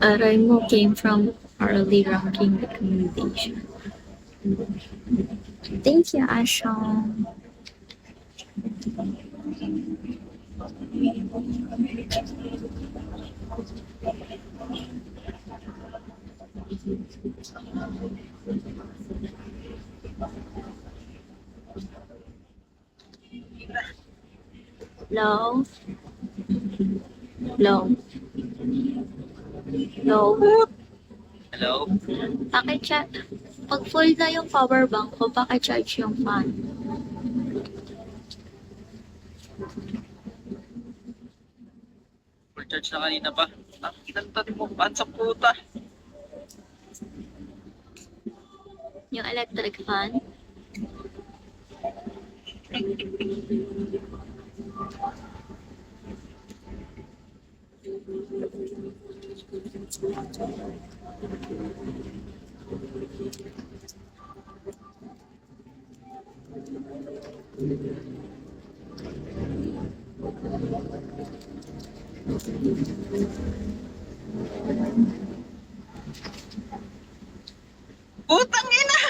Araimo came from early ranking recommendation. Thank you, Ashong. Hello? Hello? Hello? Hello? Paki-chat. Pag full na yung power bank ko, paki-charge yung fan. Full charge na kanina pa. Ang kinantan mo, pan sa puta. Yung electric fan. Putang ina!